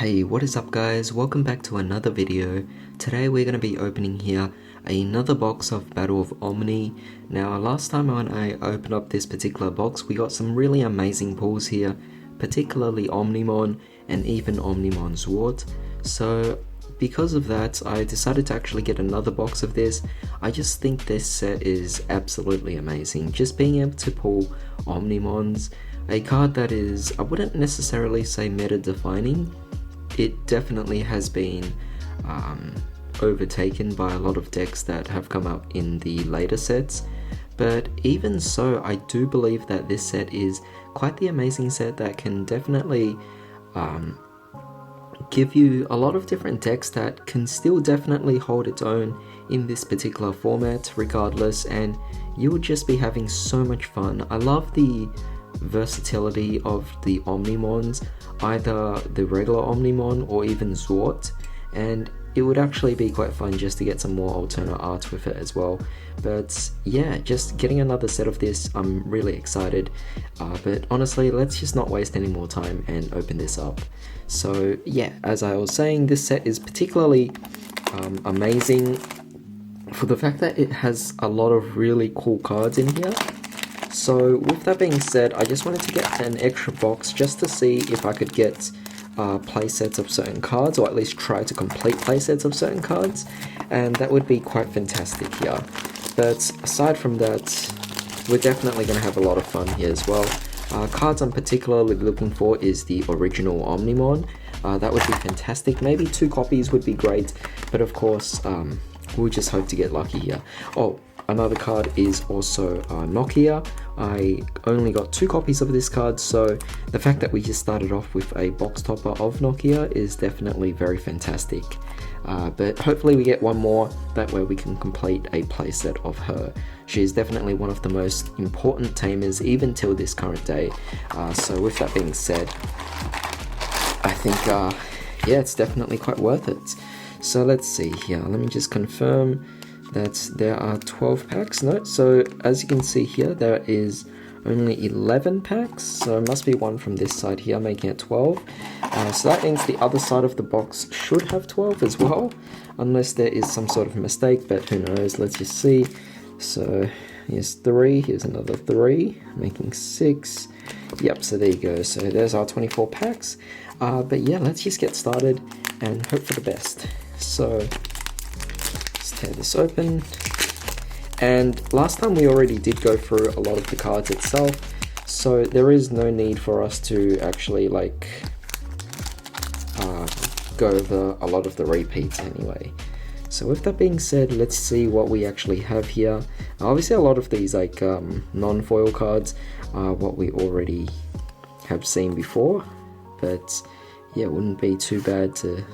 Hey, what is up guys? Welcome back to another video. Today we're going to be opening here another box of Battle of Omni. Now last time when I opened up this particular box we got some really amazing pulls here, particularly Omnimon and even Omnimon Zwart. So because of that I decided to actually get another box of this. I just think this set is absolutely amazing. Just being able to pull Omnimons, a card that is, I wouldn't necessarily say meta defining. It definitely has been overtaken by a lot of decks that have come out in the later sets, but even so I do believe that this set is quite the amazing set that can definitely give you a lot of different decks that can still definitely hold its own in this particular format regardless, and you will just be having so much fun. I love the versatility of the Omnimons, either the regular Omnimon or even Zwart, and it would actually be quite fun just to get some more alternate art with it as well. But yeah, just getting another set of this, I'm really excited. But honestly, let's just not waste any more time and open this up. So yeah, as I was saying, this set is particularly amazing for the fact that it has a lot of really cool cards in here. So with that being said, I just wanted to get an extra box just to see if I could get playsets of certain cards, or at least try to complete playsets of certain cards, and that would be quite fantastic here. But aside from that, we're definitely going to have a lot of fun here as well. Cards I'm particularly looking for is the original Omnimon. That would be fantastic. Maybe 2 copies would be great, but of course we'll just hope to get lucky here. Oh, another card is also Nokia. I only got 2 copies of this card, so the fact that we just started off with a box topper of Nokia is definitely very fantastic. But hopefully we get one more, that way we can complete a playset of her. She is definitely one of the most important tamers even till this current day. So with that being said, I think yeah, it's definitely quite worth it. So let's see here, let me just confirm that there are 12 packs. No, so as you can see here, there is only 11 packs, so it must be one from this side here, making it 12. So that means the other side of the box should have 12 as well, unless there is some sort of mistake, but who knows, let's just see. So here's 3, here's another 3, making 6. Yep, so there you go, so there's our 24 packs. But yeah, let's just get started and hope for the best. So tear this open, and last time we already did go through a lot of the cards itself, so there is no need for us to actually like go over a lot of the repeats anyway. So with that being said, let's see what we actually have here. Obviously a lot of these like non-foil cards are what we already have seen before, but yeah, it wouldn't be too bad to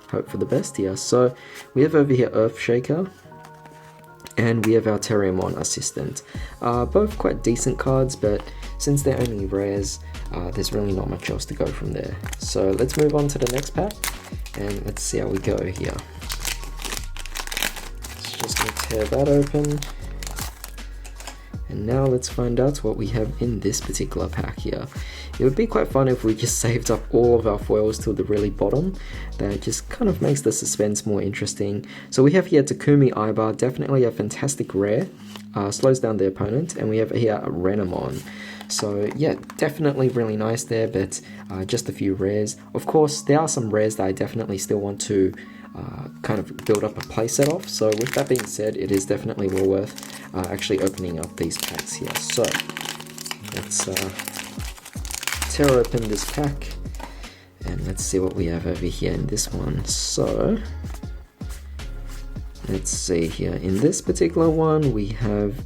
hope for the best here. So we have over here Earthshaker, and we have our Terriermon Assistant. Both quite decent cards, but since they're only rares, there's really not much else to go from there. So let's move on to the next pack, and let's see how we go here. Just gonna tear that open. And now let's find out what we have in this particular pack here. It would be quite fun if we just saved up all of our foils till the really bottom. That just kind of makes the suspense more interesting. So we have here Takumi Aiba, definitely a fantastic rare. Slows down the opponent. And we have here a Renamon. So yeah, definitely really nice there, but just a few rares. Of course, there are some rares that I definitely still want to kind of build up a playset of. So with that being said, it is definitely well worth actually opening up these packs here. So let's tear open this pack, and let's see what we have over here in this one. So let's see here, in this particular one we have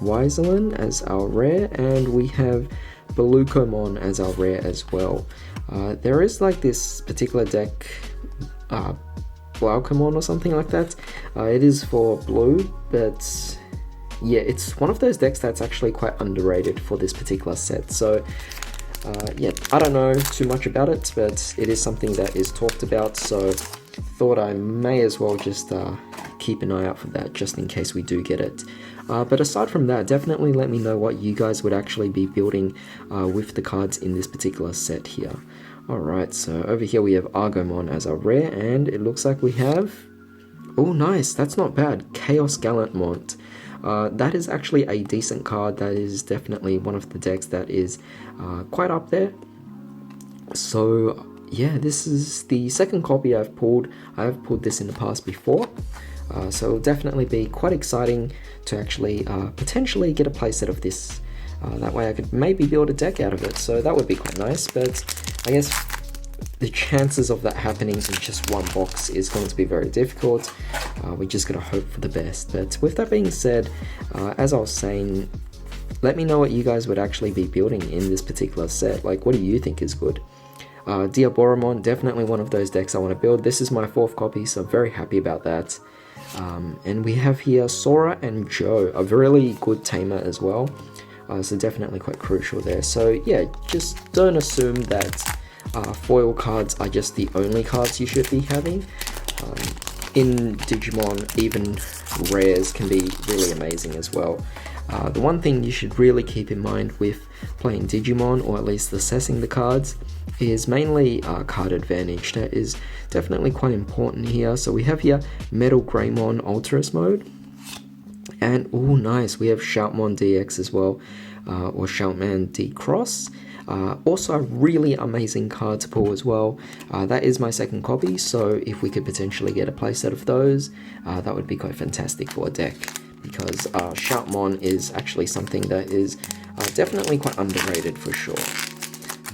Wiselin as our rare, and we have Belucomon as our rare as well. There is like this particular deck, Blaucomon or something like that. It is for blue, but yeah, it's one of those decks that's actually quite underrated for this particular set. So yeah, I don't know too much about it, but it is something that is talked about, so thought I may as well just keep an eye out for that just in case we do get it. But aside from that, definitely let me know what you guys would actually be building with the cards in this particular set here. Alright, so over here we have Argomon as our rare, and it looks like we have... Oh nice, that's not bad. Chaos Gallantmont. That is actually a decent card. That is definitely one of the decks that is quite up there. So yeah, this is the second copy I've pulled. I have pulled this in the past before. So it'll definitely be quite exciting to actually potentially get a playset of this. That way I could maybe build a deck out of it. So that would be quite nice, but I guess the chances of that happening in just one box is going to be very difficult. We just gotta hope for the best. But with that being said, as I was saying, let me know what you guys would actually be building in this particular set. Like, what do you think is good? Diaboromon, definitely one of those decks I want to build. This is my 4th copy, so I'm very happy about that. And we have here Sora and Joe, a really good tamer as well. So definitely quite crucial there. So yeah, just don't assume that foil cards are just the only cards you should be having. In Digimon, even rares can be really amazing as well. The one thing you should really keep in mind with playing Digimon, or at least assessing the cards, is mainly card advantage. That is definitely quite important here. So we have here Metal Greymon Ultras mode, and oh nice, we have Shoutmon DX as well, or Shoutman D Cross. Also a really amazing card to pull as well. That is my 2nd copy, so if we could potentially get a playset of those, that would be quite fantastic for a deck, because Shoutmon is actually something that is definitely quite underrated for sure.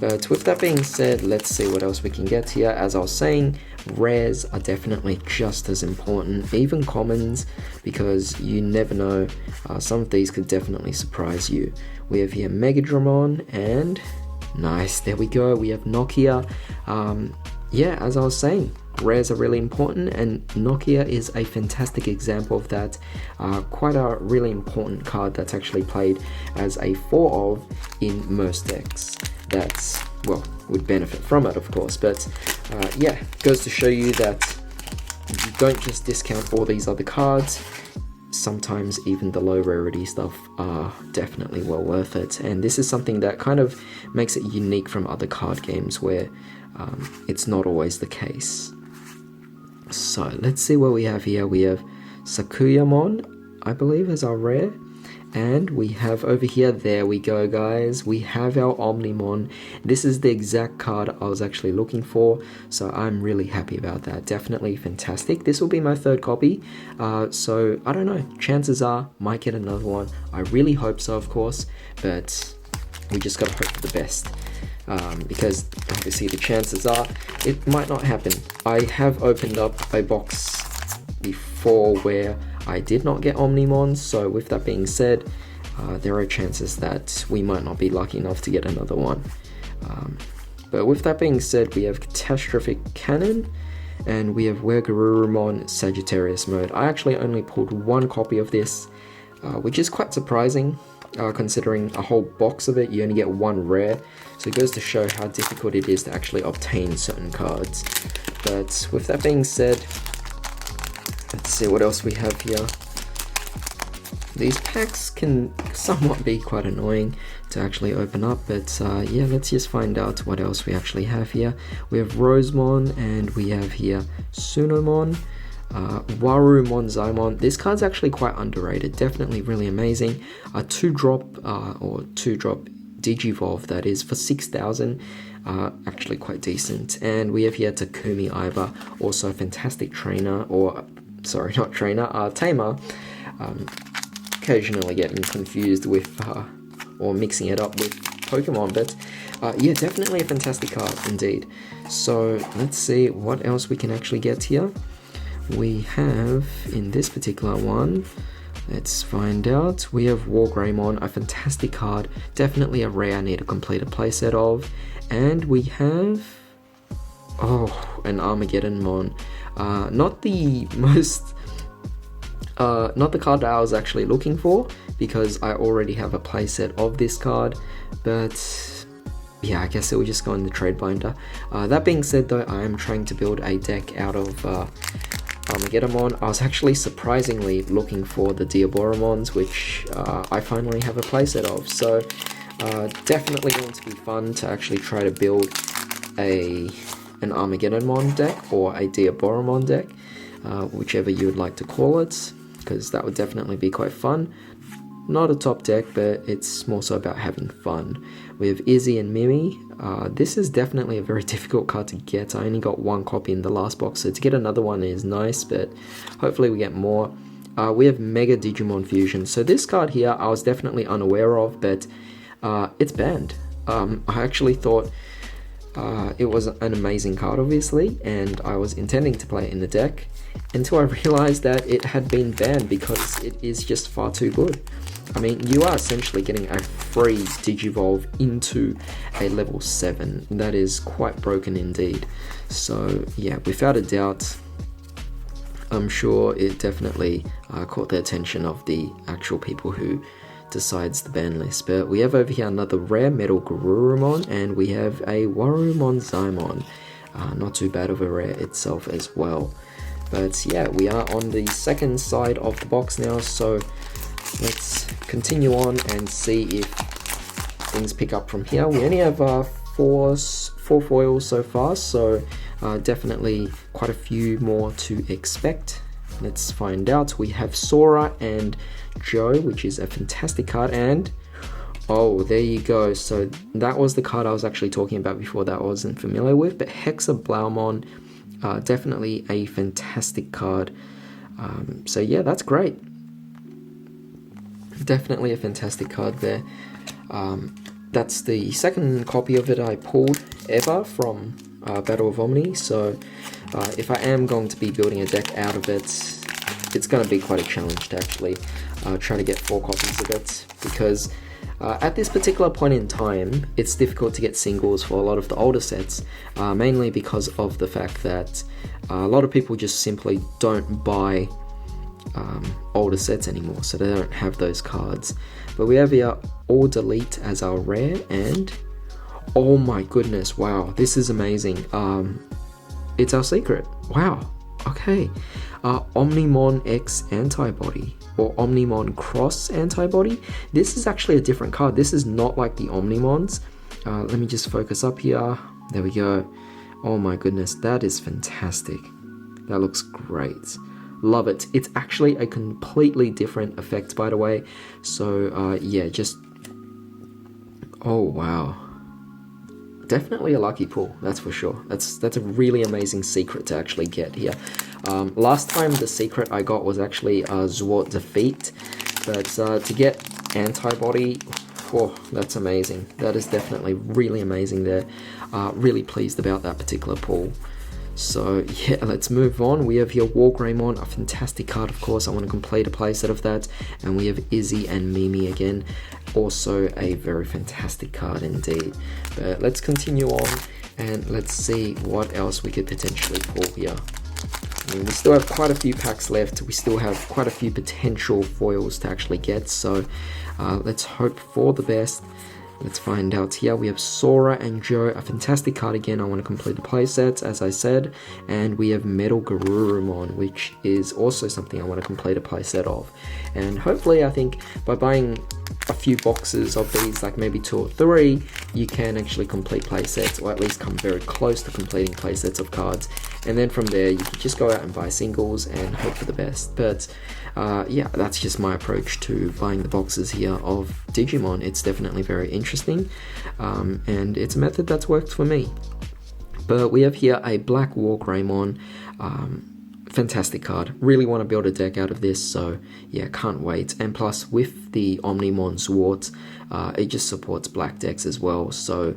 But with that being said, let's see what else we can get here. As I was saying, rares are definitely just as important, even commons, because you never know, some of these could definitely surprise you. We have here Megadramon, and nice, there we go, we have Nokia. Yeah, as I was saying, rares are really important, and Nokia is a fantastic example of that. Quite a really important card that's actually played as a 4 of in most decks. That's, well, would benefit from it, of course, but yeah, goes to show you that you don't just discount all these other cards. Sometimes even the low rarity stuff are definitely well worth it, and this is something that kind of makes it unique from other card games where it's not always the case. So let's see what we have here. We have Sakuyamon, I believe, as our rare. And we have over here, there we go guys, we have our Omnimon. This is the exact card I was actually looking for, so I'm really happy about that. Definitely fantastic. This will be my 3rd copy, so I don't know, chances are might get another one. I really hope so, of course, but we just gotta hope for the best. Because obviously the chances are it might not happen. I have opened up a box before where I did not get Omnimon, so with that being said, there are chances that we might not be lucky enough to get another one. But with that being said, we have Catastrophic Cannon, and we have Wergarurumon Sagittarius mode. I actually only pulled 1 copy of this, which is quite surprising, considering a whole box of it, you only get 1 rare, so it goes to show how difficult it is to actually obtain certain cards. But with that being said, let's see what else we have here. These packs can somewhat be quite annoying to actually open up, but yeah, let's just find out what else we actually have here. We have Rosemon, and we have here Sunomon, Warumon Zaimon. This card's actually quite underrated, definitely really amazing. A 2-drop or 2-drop Digivolve, that is, for 6,000. Actually quite decent. And we have here Takumi Aiba, also a fantastic trainer, or sorry, not trainer, tamer. Occasionally getting confused with or mixing it up with Pokemon, but yeah, definitely a fantastic card indeed. So let's see what else we can actually get here. We have, in this particular one, let's find out, we have Wargreymon, a fantastic card, definitely a rare I need to complete a playset of. And we have, oh, an Armageddonmon. Not the most, not the card that I was actually looking for, because I already have a playset of this card, but yeah, I guess it will just go in the trade binder. That being said though, I am trying to build a deck out of Armageddon. I was actually surprisingly looking for the Diaboromons, which I finally have a playset of, so definitely going to be fun to actually try to build an Armageddon deck or a Diaboromon deck, whichever you would like to call it, because that would definitely be quite fun. Not a top deck, but it's more so about having fun. We have Izzy and Mimi. This is definitely a very difficult card to get. I only got one copy in the last box, so to get another one is nice, but hopefully we get more. We have Mega Digimon Fusion. So this card here I was definitely unaware of, but it's banned. I actually thought it was an amazing card, obviously, and I was intending to play it in the deck until I realized that it had been banned because it is just far too good. I mean, you are essentially getting a free Digivolve into a level 7. That is quite broken indeed. So yeah, without a doubt, I'm sure it definitely caught the attention of the actual people who decides the ban list. But we have over here another rare Metal Garurumon, and we have a Warumon Zaimon. Not too bad of a rare itself as well. But yeah, we are on the second side of the box now, so let's continue on and see if things pick up from here. We only have four foils so far, so definitely quite a few more to expect. Let's find out. We have Sora and Joe, which is a fantastic card, and oh, there you go. So that was the card I was actually talking about before that I wasn't familiar with, but Hexa Blaumon, definitely a fantastic card. So yeah, that's great. Definitely a fantastic card there. That's the second copy of it I pulled ever from Battle of Omni, so if I am going to be building a deck out of it, it's going to be quite a challenge to actually try to get 4 copies of it, because at this particular point in time, it's difficult to get singles for a lot of the older sets, mainly because of the fact that a lot of people just simply don't buy older sets anymore, so they don't have those cards. But we have here All Delete as our rare, and oh my goodness, wow, this is amazing. It's our secret. Wow, okay. Omnimon X Antibody, or Omnimon Cross Antibody. This is actually a different card. This is not like the Omnimons. Let me just focus up here. There we go. Oh my goodness, that is fantastic. That looks great. Love it. It's actually a completely different effect, by the way. So yeah, just oh wow. Definitely a lucky pull, that's for sure. That's a really amazing secret to actually get here. Last time the secret I got was actually Zwart Defeat, but to get Antibody, oh, that's amazing. That is definitely really amazing there. Really pleased about that particular pull. So yeah, let's move on. We have here Wargreymon, a fantastic card, of course. I want to complete a playset of that. And we have Izzy and Mimi again, also a very fantastic card indeed. But let's continue on and let's see what else we could potentially pull here. I mean, we still have quite a few packs left. We still have quite a few potential foils to actually get, so let's hope for the best. Let's find out here. We have Sora and Joe, a fantastic card again. I want to complete the playsets, as I said. And we have Metal Garurumon, which is also something I want to complete a playset of. And hopefully, I think by buying a few boxes of these, like maybe 2 or 3, you can actually complete playsets, or at least come very close to completing playsets of cards. And then from there, you can just go out and buy singles and hope for the best. But yeah, that's just my approach to buying the boxes here of Digimon. It's definitely very interesting, and it's a method that's worked for me. But we have here a Black Wargreymon, fantastic card. Really want to build a deck out of this, so yeah, can't wait. And plus, with the Omnimon Zwart, it just supports black decks as well, so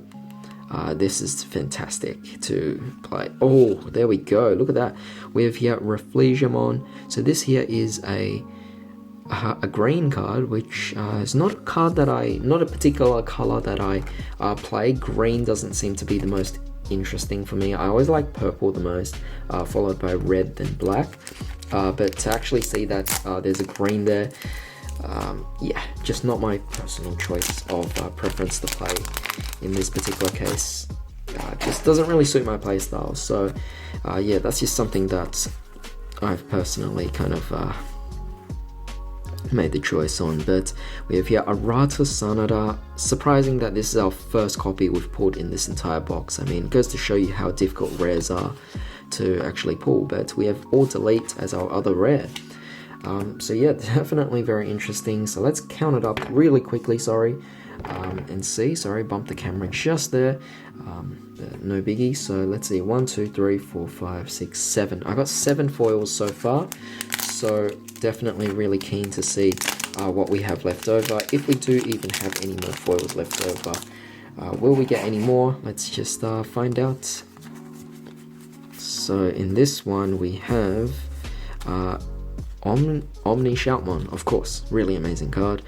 this is fantastic to play. Oh, there we go. Look at that. We have here Reflexiamon. So this here is a green card, which is not a card that not a particular color that I play. Green doesn't seem to be the most interesting for me. I always like purple the most, followed by red, then black. But to actually see that there's a green there, Yeah, just not my personal choice of preference to play in this particular case. Just doesn't really suit my playstyle. So yeah, that's just something that I've personally kind of made the choice on. But we have here Arata Sanada. Surprising that this is our first copy we've pulled in this entire box. I mean, it goes to show you how difficult rares are to actually pull. But we have All Delete as our other rare. So yeah, definitely very interesting. So let's count it up really quickly, and see. Sorry, bumped the camera just there. No biggie. So let's see, 1, 2, 3, 4, 5, 6, 7. I got 7 foils so far. So definitely really keen to see what we have left over. If we do even have any more foils left over, will we get any more? Let's just find out. So in this one we have Omni Shoutmon, of course, really amazing card.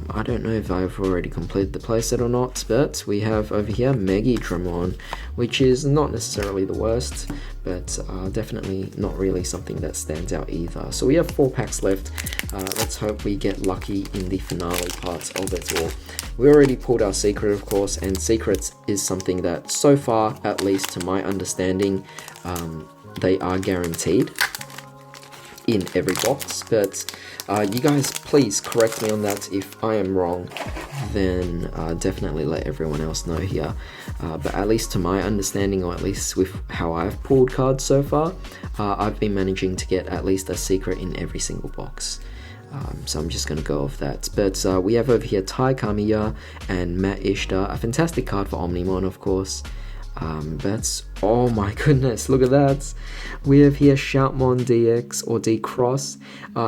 I don't know if I've already completed the playset or not, but we have over here Megidramon, which is not necessarily the worst, but definitely not really something that stands out either. So we have 4 packs left. Let's hope we get lucky in the finale part of it all. We already pulled our secret, of course, and secrets is something that so far, at least to my understanding, they are guaranteed in every box, but you guys please correct me on that. If I am wrong, then definitely let everyone else know here, but at least to my understanding, or at least with how I've pulled cards so far, I've been managing to get at least a secret in every single box. So I'm just going to go off that. But we have over here Tai Kamiya and Matt Ishtar, a fantastic card for Omnimon, of course. That's, oh my goodness, look at that. We have here Shoutmon DX or D Cross.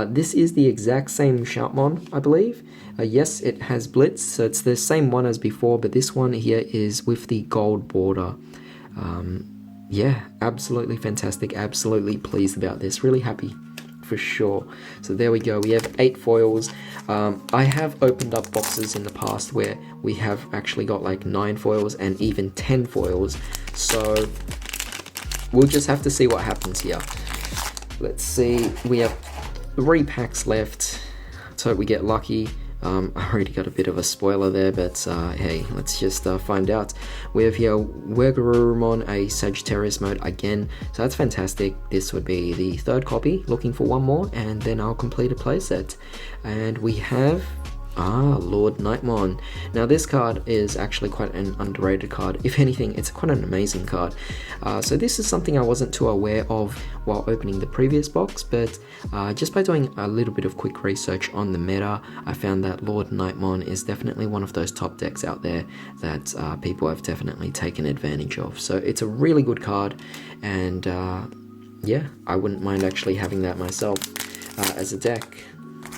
This is the exact same Shoutmon, I believe. Yes, it has Blitz, so it's the same one as before, but this one here is with the gold border. Yeah, absolutely fantastic, absolutely pleased about this, really happy for sure. So there we go, we have 8 foils. I have opened up boxes in the past where we have actually got like 9 foils and even 10 foils, so we'll just have to see what happens here. Let's see, we have 3 packs left. Let's hope we get lucky. I already got a bit of a spoiler there, but hey, let's just find out. We have here Wergarurumon, a Sagittarius mode again, so that's fantastic. This would be the 3rd copy, looking for 1 more, and then I'll complete a playset. And we have Lord Nightmon. Now this card is actually quite an underrated card. If anything, it's quite an amazing card. So this is something I wasn't too aware of while opening the previous box, but just by doing a little bit of quick research on the meta, I found that Lord Nightmon is definitely one of those top decks out there that people have definitely taken advantage of. So it's a really good card, and yeah, I wouldn't mind actually having that myself as a deck.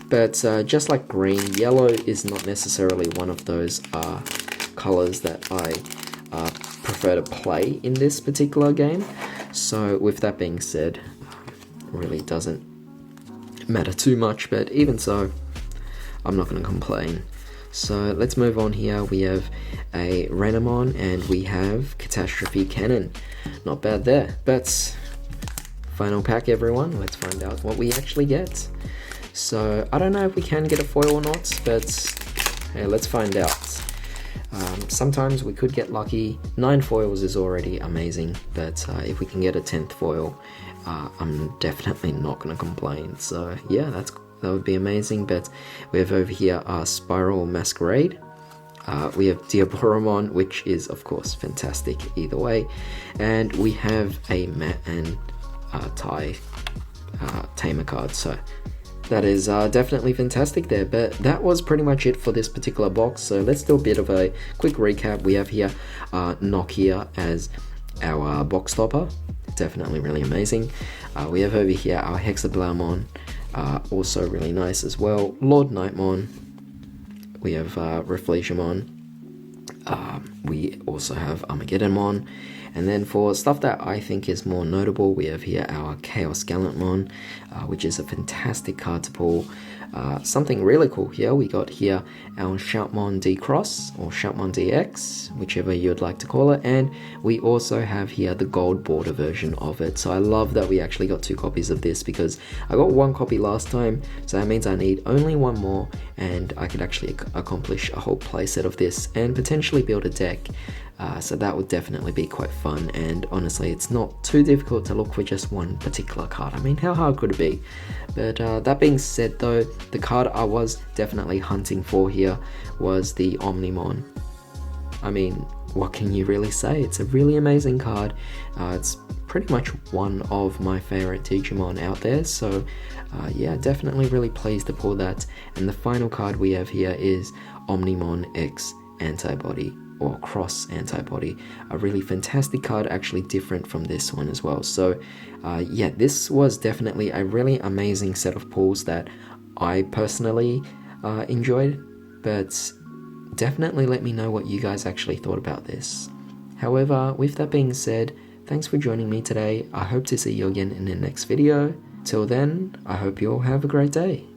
But just like green, yellow is not necessarily one of those colors that I prefer to play in this particular game. So with that being said, it really doesn't matter too much, but even so, I'm not going to complain. So let's move on here. We have a Renamon and we have Catastrophe Cannon. Not bad there, but final pack, everyone. Let's find out what we actually get. So I don't know if we can get a foil or not, but hey, let's find out. Sometimes we could get lucky. 9 foils is already amazing, but if we can get a 10th foil, I'm definitely not going to complain. So yeah, that would be amazing. But we have over here our Spiral Masquerade. We have Diaboromon, which is of course fantastic either way, and we have a Matt and Tai Tamer card. So that is definitely fantastic there, but that was pretty much it for this particular box. So let's do a bit of a quick recap. We have here Nokia as our box topper, definitely really amazing. We have over here our Hexablaumon, also really nice as well. Lord Nightmon, we have Reflexiamon, We also have Armageddonmon. And then for stuff that I think is more notable, we have here our Chaos Gallantmon, which is a fantastic card to pull. Something really cool here, we got here our Shoutmon D-Cross, or Shoutmon DX, whichever you'd like to call it, and we also have here the gold border version of it. So I love that we actually got 2 copies of this, because I got 1 copy last time, so that means I need only 1 more, and I could actually accomplish a whole playset of this, and potentially build a deck. So that would definitely be quite fun, and honestly it's not too difficult to look for just one particular card. I mean, how hard could it be? But that being said though, the card I was definitely hunting for here was the Omnimon. I mean, what can you really say? It's a really amazing card. It's pretty much one of my favorite Digimon out there, so yeah, definitely really pleased to pull that. And the final card we have here is Omnimon X Antibody, or Cross Antibody, a really fantastic card, actually different from this one as well. So yeah, this was definitely a really amazing set of pulls that I personally enjoyed, but definitely let me know what you guys actually thought about this. However, with that being said, thanks for joining me today. I hope to see you again in the next video. Till then, I hope you all have a great day.